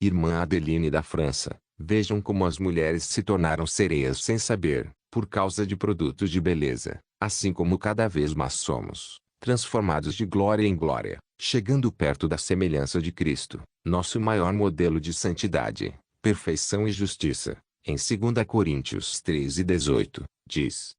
Irmã Adeline da França, vejam como as mulheres se tornaram sereias sem saber, por causa de produtos de beleza, assim como cada vez mais somos, transformados de glória em glória, chegando perto da semelhança de Cristo, nosso maior modelo de santidade, perfeição e justiça. Em 2 Coríntios 3:18, diz: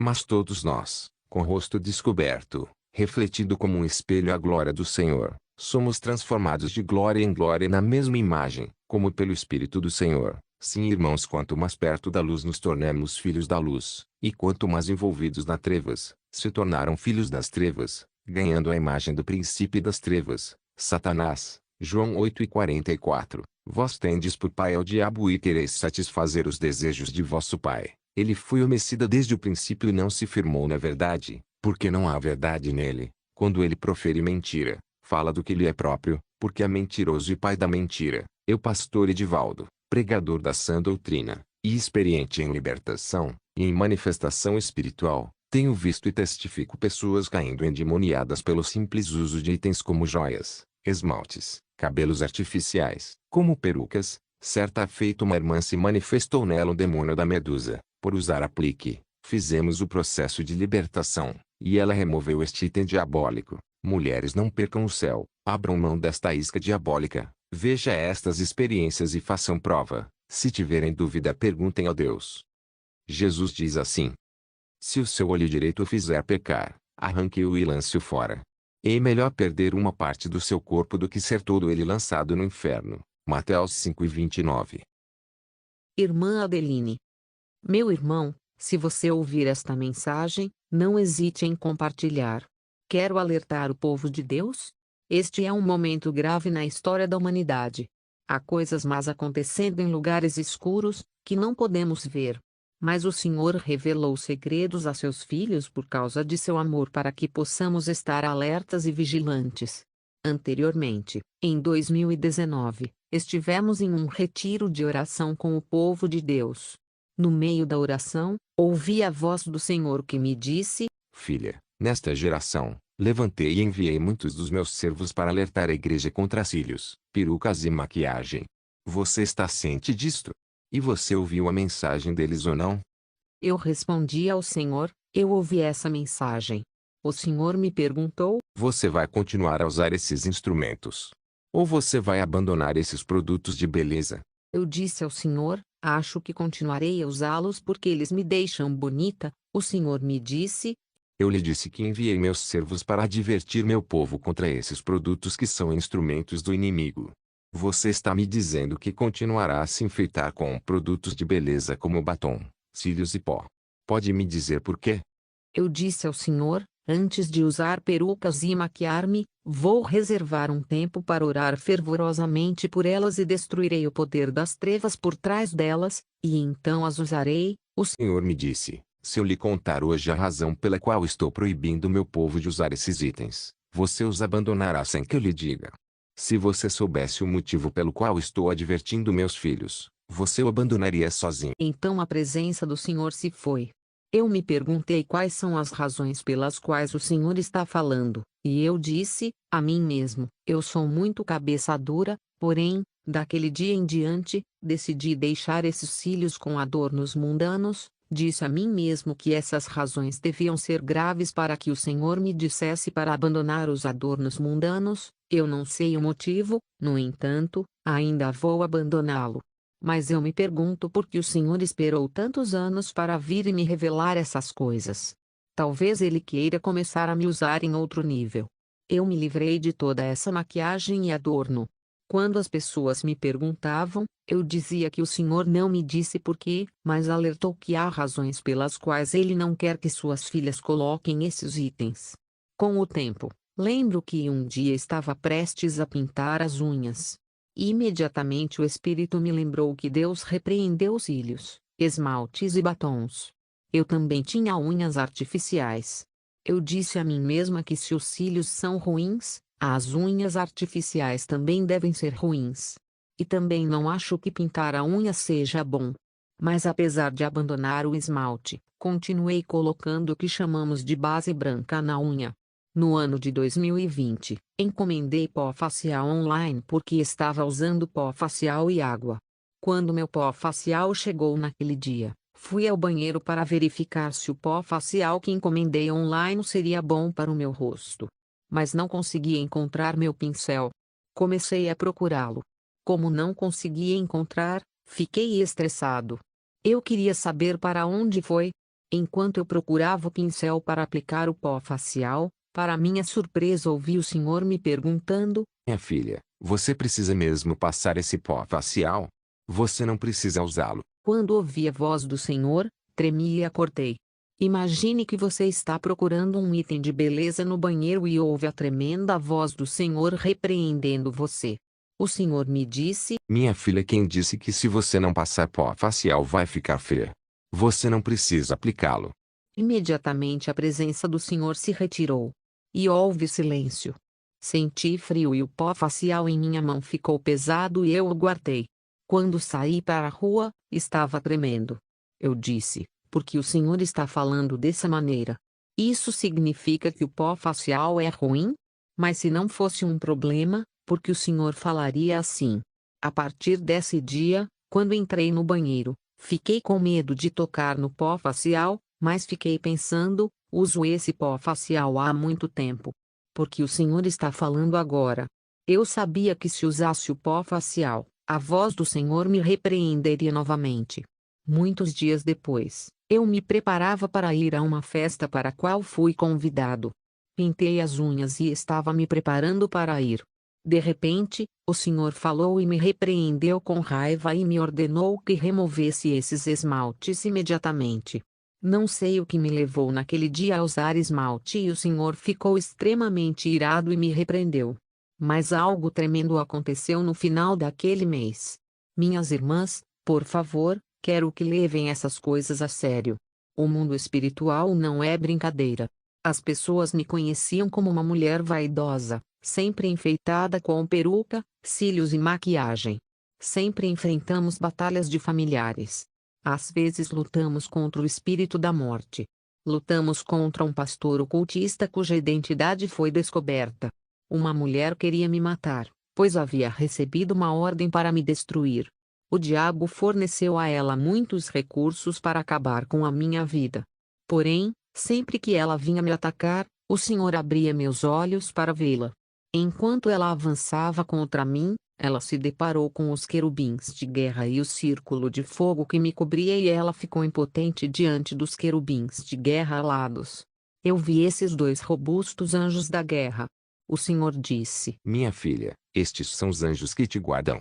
Mas todos nós, com o rosto descoberto, refletindo como um espelho a glória do Senhor, somos transformados de glória em glória na mesma imagem, como pelo Espírito do Senhor. Sim, irmãos, quanto mais perto da luz nos tornamos filhos da luz, e quanto mais envolvidos nas trevas, se tornaram filhos das trevas, ganhando a imagem do príncipe das trevas, Satanás. João 8:44. Vós tendes por pai ao diabo e quereis satisfazer os desejos de vosso pai. Ele foi homicida desde o princípio e não se firmou na verdade, porque não há verdade nele. Quando ele profere mentira, fala do que lhe é próprio, porque é mentiroso e pai da mentira. Eu, pastor Edivaldo, pregador da sã doutrina, e experiente em libertação, e em manifestação espiritual, tenho visto e testifico pessoas caindo endemoniadas pelo simples uso de itens como joias, esmaltes, cabelos artificiais, como perucas. Certa feita uma irmã se manifestou nela o demônio da medusa. Por usar aplique, fizemos o processo de libertação, e ela removeu este item diabólico. Mulheres, não percam o céu, abram mão desta isca diabólica. Veja estas experiências e façam prova. Se tiverem dúvida, perguntem a Deus. Jesus diz assim: se o seu olho direito o fizer pecar, arranque-o e lance-o fora. É melhor perder uma parte do seu corpo do que ser todo ele lançado no inferno. Mateus 5:29. Irmã Adeline. Meu irmão, se você ouvir esta mensagem, não hesite em compartilhar. Quero alertar o povo de Deus. Este é um momento grave na história da humanidade. Há coisas más acontecendo em lugares escuros, que não podemos ver. Mas o Senhor revelou segredos a seus filhos por causa de seu amor para que possamos estar alertas e vigilantes. Anteriormente, em 2019, estivemos em um retiro de oração com o povo de Deus. No meio da oração, ouvi a voz do Senhor que me disse: Filha, nesta geração, levantei e enviei muitos dos meus servos para alertar a igreja contra cílios, perucas e maquiagem. Você está ciente disto? E você ouviu a mensagem deles ou não? Eu respondi ao Senhor: eu ouvi essa mensagem. O Senhor me perguntou: você vai continuar a usar esses instrumentos? Ou você vai abandonar esses produtos de beleza? Eu disse ao Senhor: acho que continuarei a usá-los porque eles me deixam bonita. O Senhor me disse: eu lhe disse que enviei meus servos para advertir meu povo contra esses produtos que são instrumentos do inimigo. Você está me dizendo que continuará a se enfeitar com produtos de beleza como batom, cílios e pó. Pode me dizer por quê? Eu disse ao Senhor: antes de usar perucas e maquiar-me, vou reservar um tempo para orar fervorosamente por elas e destruirei o poder das trevas por trás delas, e então as usarei. O Senhor me disse: se eu lhe contar hoje a razão pela qual estou proibindo meu povo de usar esses itens, você os abandonará sem que eu lhe diga. Se você soubesse o motivo pelo qual estou advertindo meus filhos, você o abandonaria sozinho. Então a presença do Senhor se foi. Eu me perguntei quais são as razões pelas quais o Senhor está falando, e eu disse a mim mesmo: eu sou muito cabeça dura, porém, daquele dia em diante, decidi deixar esses cílios com adornos mundanos. Disse a mim mesmo que essas razões deviam ser graves para que o Senhor me dissesse para abandonar os adornos mundanos. Eu não sei o motivo, no entanto, ainda vou abandoná-lo. Mas eu me pergunto por que o Senhor esperou tantos anos para vir e me revelar essas coisas. Talvez Ele queira começar a me usar em outro nível. Eu me livrei de toda essa maquiagem e adorno. Quando as pessoas me perguntavam, eu dizia que o Senhor não me disse por quê, mas alertou que há razões pelas quais Ele não quer que suas filhas coloquem esses itens. Com o tempo, lembro que um dia estava prestes a pintar as unhas. Imediatamente o Espírito me lembrou que Deus repreendeu cílios, esmaltes e batons. Eu também tinha unhas artificiais. Eu disse a mim mesma que se os cílios são ruins, as unhas artificiais também devem ser ruins. E também não acho que pintar a unha seja bom. Mas apesar de abandonar o esmalte, continuei colocando o que chamamos de base branca na unha. No ano de 2020, encomendei pó facial online porque estava usando pó facial e água. Quando meu pó facial chegou naquele dia, fui ao banheiro para verificar se o pó facial que encomendei online seria bom para o meu rosto. Mas não conseguia encontrar meu pincel. Comecei a procurá-lo. Como não conseguia encontrar, fiquei estressado. Eu queria saber para onde foi. Enquanto eu procurava o pincel para aplicar o pó facial, para minha surpresa ouvi o senhor me perguntando: Minha filha, você precisa mesmo passar esse pó facial? Você não precisa usá-lo. Quando ouvi a voz do senhor, tremi e acordei. Imagine que você está procurando um item de beleza no banheiro e ouve a tremenda voz do senhor repreendendo você. O senhor me disse: Minha filha, quem disse que se você não passar pó facial vai ficar feia? Você não precisa aplicá-lo. Imediatamente a presença do senhor se retirou. E houve silêncio. Senti frio e o pó facial em minha mão ficou pesado e eu o guardei. Quando saí para a rua, estava tremendo. Eu disse: por que o senhor está falando dessa maneira? Isso significa que o pó facial é ruim? Mas se não fosse um problema, por que o senhor falaria assim? A partir desse dia, quando entrei no banheiro, fiquei com medo de tocar no pó facial, mas fiquei pensando: uso esse pó facial há muito tempo. Por que o senhor está falando agora? Eu sabia que se usasse o pó facial, a voz do senhor me repreenderia novamente. Muitos dias depois, eu me preparava para ir a uma festa para a qual fui convidado. Pintei as unhas e estava me preparando para ir. De repente, o senhor falou e me repreendeu com raiva e me ordenou que removesse esses esmaltes imediatamente. Não sei o que me levou naquele dia a usar esmalte e o senhor ficou extremamente irado e me repreendeu. Mas algo tremendo aconteceu no final daquele mês. Minhas irmãs, por favor, quero que levem essas coisas a sério. O mundo espiritual não é brincadeira. As pessoas me conheciam como uma mulher vaidosa, sempre enfeitada com peruca, cílios e maquiagem. Sempre enfrentamos batalhas de familiares. Às vezes lutamos contra o espírito da morte. Lutamos contra um pastor ocultista cuja identidade foi descoberta. Uma mulher queria me matar, pois havia recebido uma ordem para me destruir. O diabo forneceu a ela muitos recursos para acabar com a minha vida. Porém, sempre que ela vinha me atacar, o Senhor abria meus olhos para vê-la. Enquanto ela avançava contra mim, ela se deparou com os querubins de guerra e o círculo de fogo que me cobria e ela ficou impotente diante dos querubins de guerra alados. Eu vi esses dois robustos anjos da guerra. O Senhor disse: Minha filha, estes são os anjos que te guardam.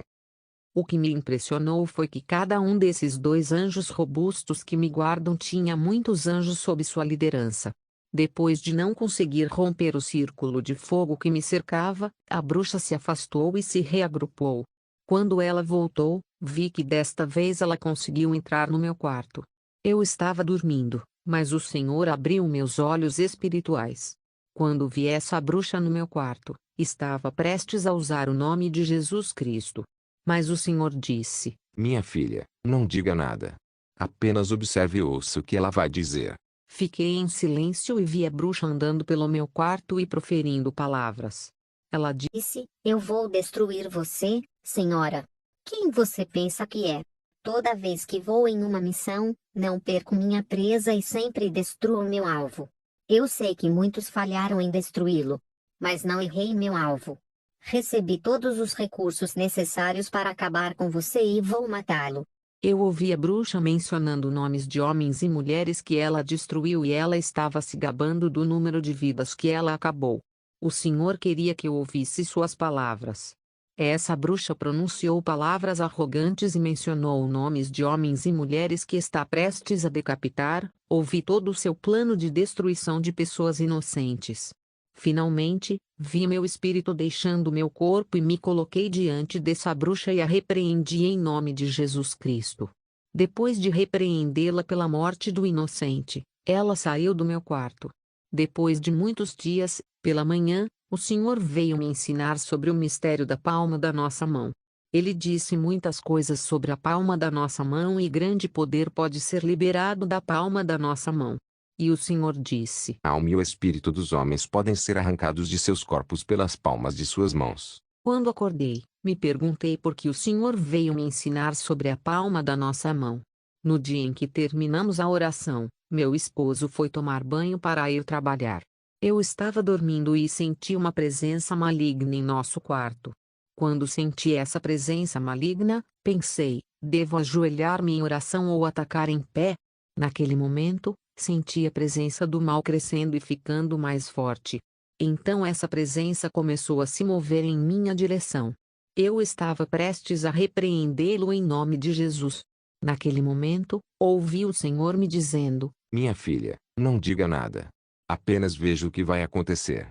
O que me impressionou foi que cada um desses dois anjos robustos que me guardam tinha muitos anjos sob sua liderança. Depois de não conseguir romper o círculo de fogo que me cercava, a bruxa se afastou e se reagrupou. Quando ela voltou, vi que desta vez ela conseguiu entrar no meu quarto. Eu estava dormindo, mas o Senhor abriu meus olhos espirituais. Quando vi essa bruxa no meu quarto, estava prestes a usar o nome de Jesus Cristo. Mas o Senhor disse: Minha filha, não diga nada. Apenas observe e ouça o que ela vai dizer. Fiquei em silêncio e vi a bruxa andando pelo meu quarto e proferindo palavras. Ela disse: Eu vou destruir você, senhora. Quem você pensa que é? Toda vez que vou em uma missão, não perco minha presa e sempre destruo meu alvo. Eu sei que muitos falharam em destruí-lo, mas não errei meu alvo. Recebi todos os recursos necessários para acabar com você e vou matá-lo. Eu ouvi a bruxa mencionando nomes de homens e mulheres que ela destruiu e ela estava se gabando do número de vidas que ela acabou. O Senhor queria que eu ouvisse suas palavras. Essa bruxa pronunciou palavras arrogantes e mencionou nomes de homens e mulheres que está prestes a decapitar. Ouvi todo o seu plano de destruição de pessoas inocentes. Finalmente, vi meu espírito deixando meu corpo e me coloquei diante dessa bruxa e a repreendi em nome de Jesus Cristo. Depois de repreendê-la pela morte do inocente, ela saiu do meu quarto. Depois de muitos dias, pela manhã, o Senhor veio me ensinar sobre o mistério da palma da nossa mão. Ele disse muitas coisas sobre a palma da nossa mão e grande poder pode ser liberado da palma da nossa mão. E o Senhor disse: A alma e o espírito dos homens podem ser arrancados de seus corpos pelas palmas de suas mãos. Quando acordei, me perguntei por que o Senhor veio me ensinar sobre a palma da nossa mão. No dia em que terminamos a oração, meu esposo foi tomar banho para ir trabalhar. Eu estava dormindo e senti uma presença maligna em nosso quarto. Quando senti essa presença maligna, pensei: devo ajoelhar-me em oração ou atacar em pé? Naquele momento, senti a presença do mal crescendo e ficando mais forte. Então essa presença começou a se mover em minha direção. Eu estava prestes a repreendê-lo em nome de Jesus. Naquele momento, ouvi o Senhor me dizendo: Minha filha, não diga nada. Apenas veja o que vai acontecer.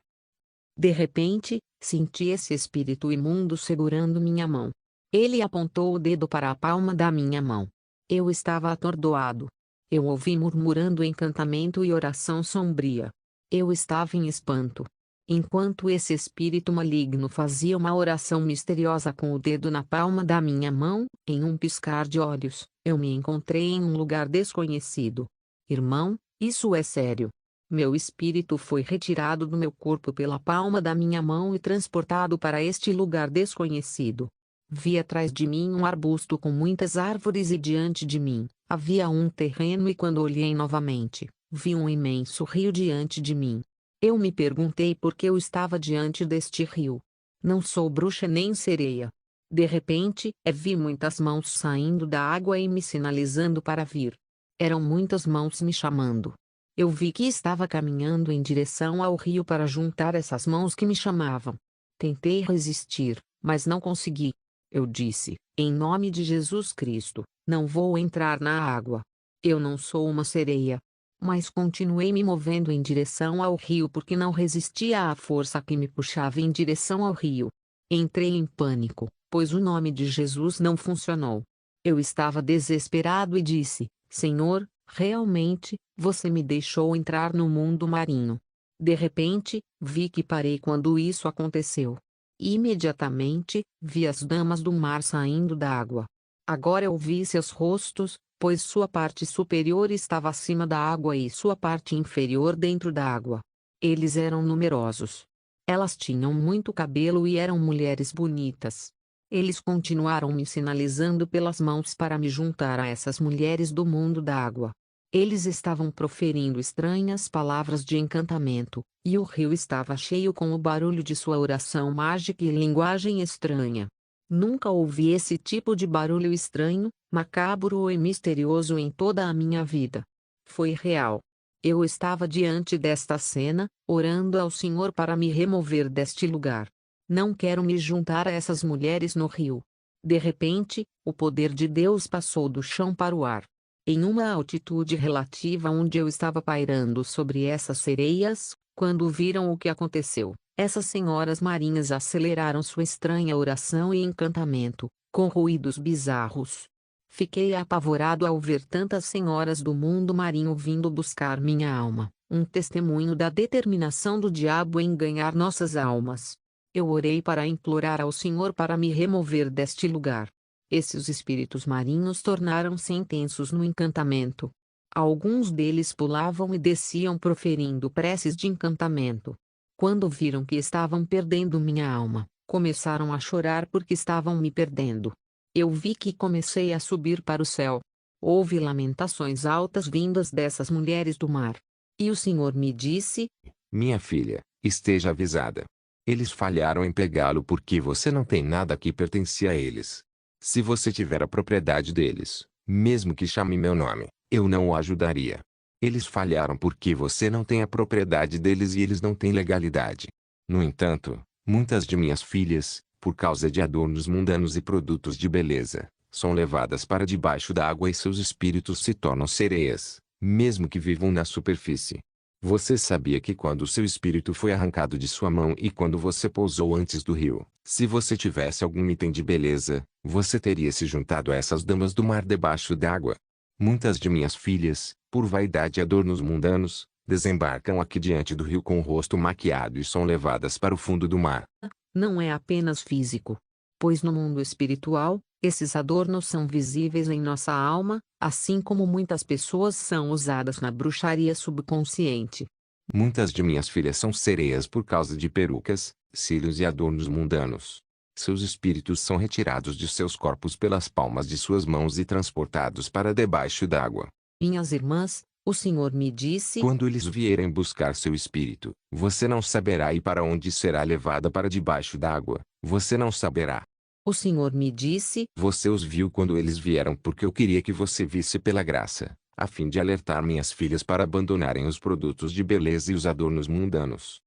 De repente, senti esse espírito imundo segurando minha mão. Ele apontou o dedo para a palma da minha mão. Eu estava atordoado. Eu ouvi murmurando encantamento e oração sombria. Eu estava em espanto. Enquanto esse espírito maligno fazia uma oração misteriosa com o dedo na palma da minha mão, em um piscar de olhos, eu me encontrei em um lugar desconhecido. Irmão, isso é sério. Meu espírito foi retirado do meu corpo pela palma da minha mão e transportado para este lugar desconhecido. Vi atrás de mim um arbusto com muitas árvores e diante de mim havia um terreno e quando olhei novamente, vi um imenso rio diante de mim. Eu me perguntei por que eu estava diante deste rio. Não sou bruxa nem sereia. De repente, vi muitas mãos saindo da água e me sinalizando para vir. Eram muitas mãos me chamando. Eu vi que estava caminhando em direção ao rio para juntar essas mãos que me chamavam. Tentei resistir, mas não consegui. Eu disse: em nome de Jesus Cristo, não vou entrar na água. Eu não sou uma sereia. Mas continuei me movendo em direção ao rio porque não resistia à força que me puxava em direção ao rio. Entrei em pânico, pois o nome de Jesus não funcionou. Eu estava desesperado e disse: Senhor, realmente, você me deixou entrar no mundo marinho. De repente, vi que parei quando isso aconteceu. Imediatamente, vi as damas do mar saindo da água. Agora eu vi seus rostos, pois sua parte superior estava acima da água e sua parte inferior dentro da água. Eles eram numerosos. Elas tinham muito cabelo e eram mulheres bonitas. Eles continuaram me sinalizando pelas mãos para me juntar a essas mulheres do mundo da água. Eles estavam proferindo estranhas palavras de encantamento, e o rio estava cheio com o barulho de sua oração mágica e linguagem estranha. Nunca ouvi esse tipo de barulho estranho, macabro e misterioso em toda a minha vida. Foi real. Eu estava diante desta cena, orando ao Senhor para me remover deste lugar. Não quero me juntar a essas mulheres no rio. De repente, o poder de Deus passou do chão para o ar. Em uma altitude relativa onde eu estava pairando sobre essas sereias, quando viram o que aconteceu, essas senhoras marinhas aceleraram sua estranha oração e encantamento, com ruídos bizarros. Fiquei apavorado ao ver tantas senhoras do mundo marinho vindo buscar minha alma, um testemunho da determinação do diabo em ganhar nossas almas. Eu orei para implorar ao Senhor para me remover deste lugar. Esses espíritos marinhos tornaram-se intensos no encantamento. Alguns deles pulavam e desciam proferindo preces de encantamento. Quando viram que estavam perdendo minha alma, começaram a chorar porque estavam me perdendo. Eu vi que comecei a subir para o céu. Houve lamentações altas vindas dessas mulheres do mar. E o Senhor me disse: Minha filha, esteja avisada. Eles falharam em pegá-lo porque você não tem nada que pertencia a eles. Se você tiver a propriedade deles, mesmo que chame meu nome, eu não o ajudaria. Eles falharam porque você não tem a propriedade deles e eles não têm legalidade. No entanto, muitas de minhas filhas, por causa de adornos mundanos e produtos de beleza, são levadas para debaixo da água e seus espíritos se tornam sereias, mesmo que vivam na superfície. Você sabia que quando o seu espírito foi arrancado de sua mão e quando você pousou antes do rio, se você tivesse algum item de beleza, você teria se juntado a essas damas do mar debaixo d'água? Muitas de minhas filhas, por vaidade e adornos mundanos, desembarcam aqui diante do rio com o rosto maquiado e são levadas para o fundo do mar. Não é apenas físico. Pois no mundo espiritual, Esses adornos são visíveis em nossa alma, assim como muitas pessoas são usadas na bruxaria subconsciente. Muitas de minhas filhas são sereias por causa de perucas, cílios e adornos mundanos. Seus espíritos são retirados de seus corpos pelas palmas de suas mãos e transportados para debaixo d'água. Minhas irmãs, o Senhor me disse: Quando eles vierem buscar seu espírito, você não saberá e para onde será levada para debaixo d'água, você não saberá. o Senhor me disse: Você os viu quando eles vieram porque eu queria que você visse pela graça, a fim de alertar minhas filhas para abandonarem os produtos de beleza e os adornos mundanos.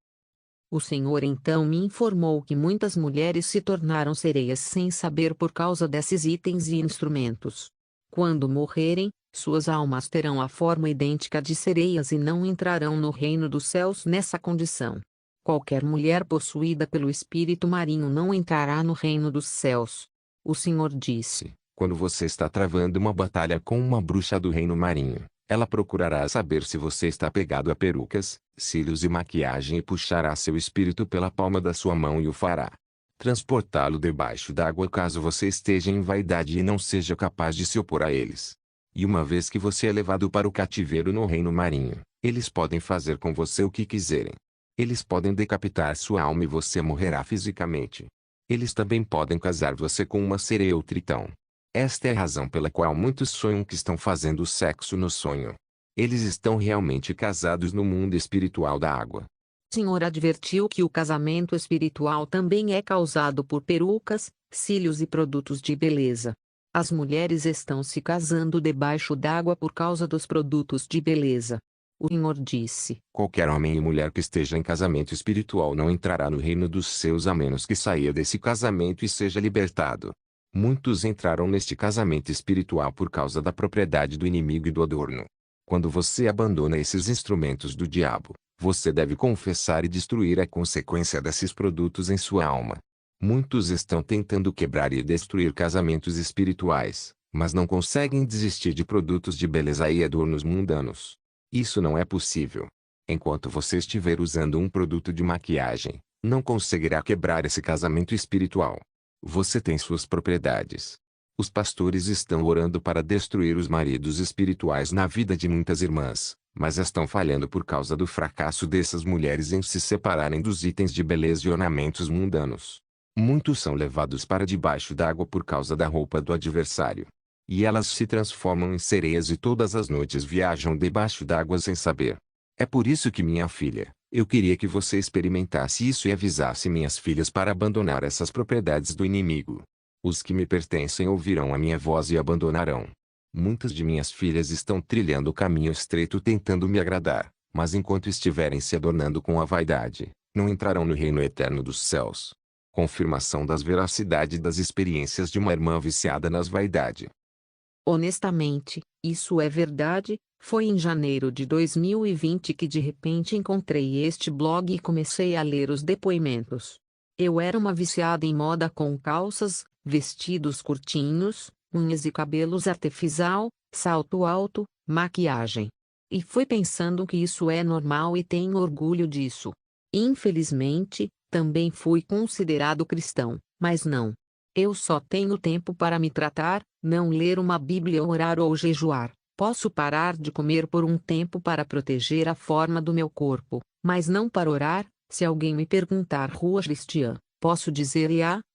O Senhor então me informou que muitas mulheres se tornaram sereias sem saber por causa desses itens e instrumentos. Quando morrerem, suas almas terão a forma idêntica de sereias e não entrarão no reino dos céus nessa condição. Qualquer mulher possuída pelo espírito marinho não entrará no reino dos céus. O Senhor disse: Quando você está travando uma batalha com uma bruxa do reino marinho, ela procurará saber se você está pegado a perucas, cílios e maquiagem e puxará seu espírito pela palma da sua mão e o fará transportá-lo debaixo d'água caso você esteja em vaidade e não seja capaz de se opor a eles. E uma vez que você é levado para o cativeiro no reino marinho, eles podem fazer com você o que quiserem. Eles podem decapitar sua alma e você morrerá fisicamente. Eles também podem casar você com uma sereia ou tritão. Esta é a razão pela qual muitos sonham que estão fazendo sexo no sonho. Eles estão realmente casados no mundo espiritual da água. O Senhor advertiu que o casamento espiritual também é causado por perucas, cílios e produtos de beleza. As mulheres estão se casando debaixo d'água por causa dos produtos de beleza. O Senhor disse: Qualquer homem e mulher que esteja em casamento espiritual não entrará no reino dos céus a menos que saia desse casamento e seja libertado. Muitos entraram neste casamento espiritual por causa da propriedade do inimigo e do adorno. Quando você abandona esses instrumentos do diabo, você deve confessar e destruir a consequência desses produtos em sua alma. Muitos estão tentando quebrar e destruir casamentos espirituais, mas não conseguem desistir de produtos de beleza e adornos mundanos. Isso não é possível. Enquanto você estiver usando um produto de maquiagem, não conseguirá quebrar esse casamento espiritual. Você tem suas propriedades. Os pastores estão orando para destruir os maridos espirituais na vida de muitas irmãs, mas estão falhando por causa do fracasso dessas mulheres em se separarem dos itens de beleza e ornamentos mundanos. Muitos são levados para debaixo d'água por causa da roupa do adversário. E elas se transformam em sereias e todas as noites viajam debaixo d'água sem saber. É por isso que minha filha, eu queria que você experimentasse isso e avisasse minhas filhas para abandonar essas propriedades do inimigo. Os que me pertencem ouvirão a minha voz e abandonarão. Muitas de minhas filhas estão trilhando o caminho estreito tentando me agradar, mas enquanto estiverem se adornando com a vaidade, não entrarão no reino eterno dos céus. Confirmação das veracidades das experiências de uma irmã viciada nas vaidade. Honestamente, isso é verdade. Foi em janeiro de 2020 que de repente encontrei este blog e comecei a ler os depoimentos. Eu era uma viciada em moda com calças, vestidos curtinhos, unhas e cabelos artificial, salto alto, maquiagem. E fui pensando que isso é normal e tenho orgulho disso. Infelizmente, também fui considerado cristão, mas não. Eu só tenho tempo para me tratar, não ler uma Bíblia, orar ou jejuar. Posso parar de comer por um tempo para proteger a forma do meu corpo, mas não para orar. Se alguém me perguntar rua cristã, posso dizer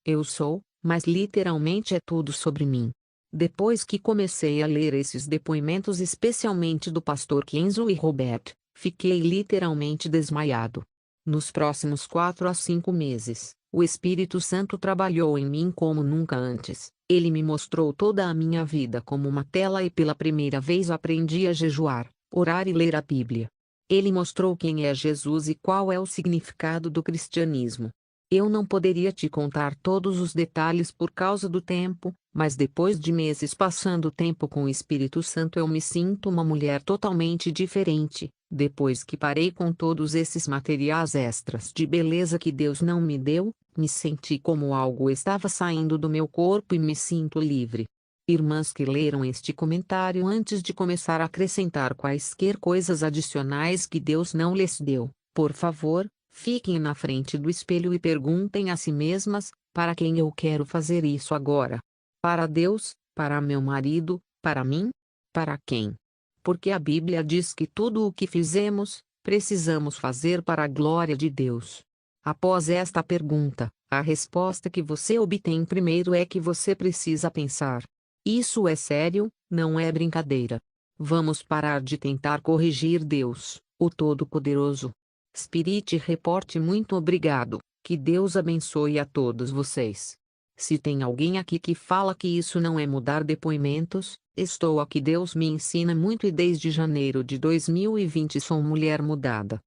eu sou, mas literalmente é tudo sobre mim. Depois que comecei a ler esses depoimentos, especialmente do pastor Kenzo e Robert, fiquei literalmente desmaiado. Nos próximos 4 a 5 meses, o Espírito Santo trabalhou em mim como nunca antes. Ele me mostrou toda a minha vida como uma tela e pela primeira vez aprendi a jejuar, orar e ler a Bíblia. Ele mostrou quem é Jesus e qual é o significado do cristianismo. Eu não poderia te contar todos os detalhes por causa do tempo, mas depois de meses passando tempo com o Espírito Santo eu me sinto uma mulher totalmente diferente. Depois que parei com todos esses materiais extras de beleza que Deus não me deu, me senti como algo estava saindo do meu corpo e me sinto livre. Irmãs que leram este comentário antes de começar a acrescentar quaisquer coisas adicionais que Deus não lhes deu, por favor, fiquem na frente do espelho e perguntem a si mesmas: para quem eu quero fazer isso agora? Para Deus, para meu marido, para mim? Para quem? Porque a Bíblia diz que tudo o que fizemos, precisamos fazer para a glória de Deus. Após esta pergunta, a resposta que você obtém primeiro é que você precisa pensar. Isso é sério, não é brincadeira. Vamos parar de tentar corrigir Deus, o Todo-Poderoso. Spirit Report, muito obrigado. Que Deus abençoe a todos vocês. Se tem alguém aqui que fala que isso não é mudar depoimentos, estou aqui. Deus me ensina muito e desde janeiro de 2020 sou mulher mudada.